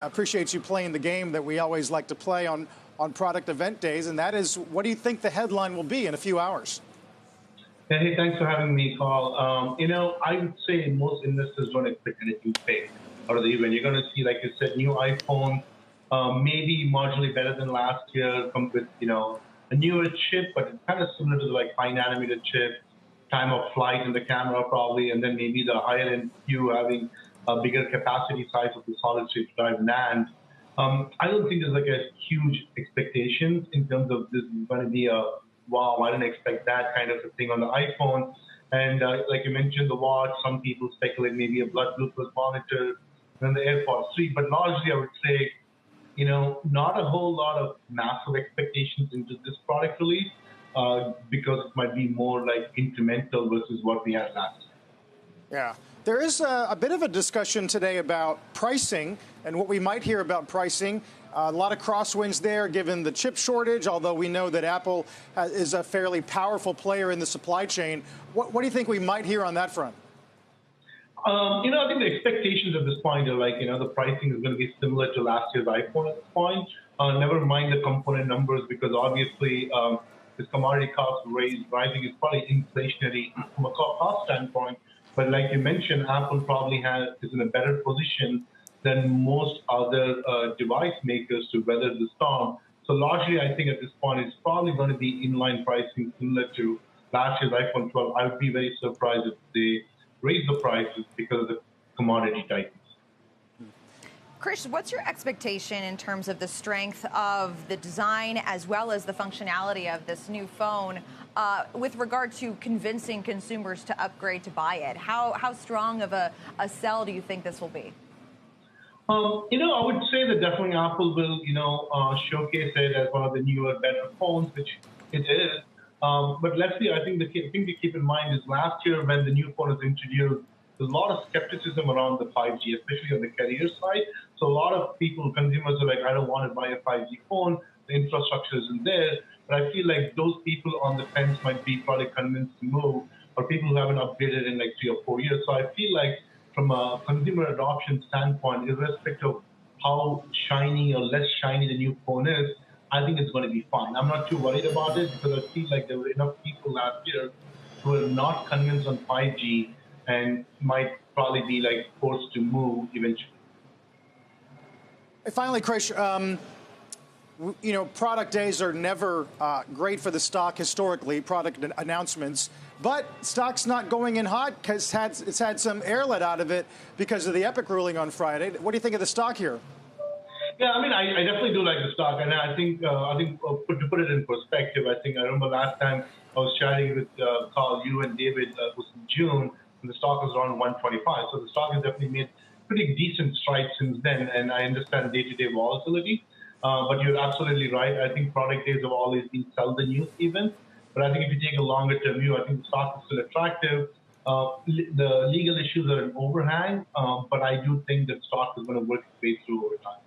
I appreciate you playing the game that we always like to play on product event days, and that is, what do you think the headline will be in a few hours? Hey, thanks for having me, Carl. I would say most investors don't expect anything big out of the event. You're going to see, like you said, new iPhone, maybe marginally better than last year, come with, a newer chip, but it's kind of similar to the 5-nanometer chip, time of flight in the camera probably, and then maybe the higher end SKU having a bigger capacity size of the solid-state drive NAND. I don't think there's a huge expectations in terms of this is going to be a wow, I didn't expect that kind of a thing on the iPhone. And like you mentioned, the watch, some people speculate maybe a blood glucose monitor, and the AirPods 3. But largely, I would say, not a whole lot of massive expectations into this product release because it might be more incremental versus what we had last year. Yeah. There is a bit of a discussion today about pricing and what we might hear about pricing. A lot of crosswinds there given the chip shortage, although we know that Apple is a fairly powerful player in the supply chain. What do you think we might hear on that front? I think the expectations at this point are the pricing is going to be similar to last year's iPhone at this point. Never mind the component numbers, because obviously this commodity cost rising is probably inflationary from a cost standpoint. But like you mentioned, Apple probably is in a better position than most other device makers to weather the storm. So largely, I think at this point, it's probably going to be inline pricing similar to last year's iPhone 12. I would be very surprised if they raise the prices because of the commodity tightness. Krish, what's your expectation in terms of the strength of the design as well as the functionality of this new phone with regard to convincing consumers to upgrade to buy it? How strong of a sell do you think this will be? I would say that definitely Apple will, showcase it as one of the newer, better phones, which it is. But let's see, I think the thing to keep in mind is last year when the new phone was introduced, there's a lot of skepticism around the 5G, especially on the carrier side. So a lot of people, consumers are like, I don't want to buy a 5G phone. The infrastructure isn't there. But I feel like those people on the fence might be probably convinced to move, or people who haven't upgraded in 3 or 4 years. So I feel like from a consumer adoption standpoint, irrespective of how shiny or less shiny the new phone is, I think it's going to be fine. I'm not too worried about it because I feel like there were enough people last year who were not convinced on 5G and might probably be forced to move eventually. Finally, Krish, product days are never great for the stock historically, product announcements, but stock's not going in hot because it's had some air let out of it because of the Epic ruling on Friday. What do you think of the stock here? Yeah, I definitely do like the stock, and I think to put it in perspective, I remember last time I was chatting with Carl, you and David, was in June, and the stock was around 125. So the stock has definitely made pretty decent strides since then, and I understand day-to-day volatility. But you're absolutely right. I think product days have always been sell the news events. But I think if you take a longer-term view, I think the stock is still attractive. The legal issues are an overhang, but I do think that stock is going to work its way through over time.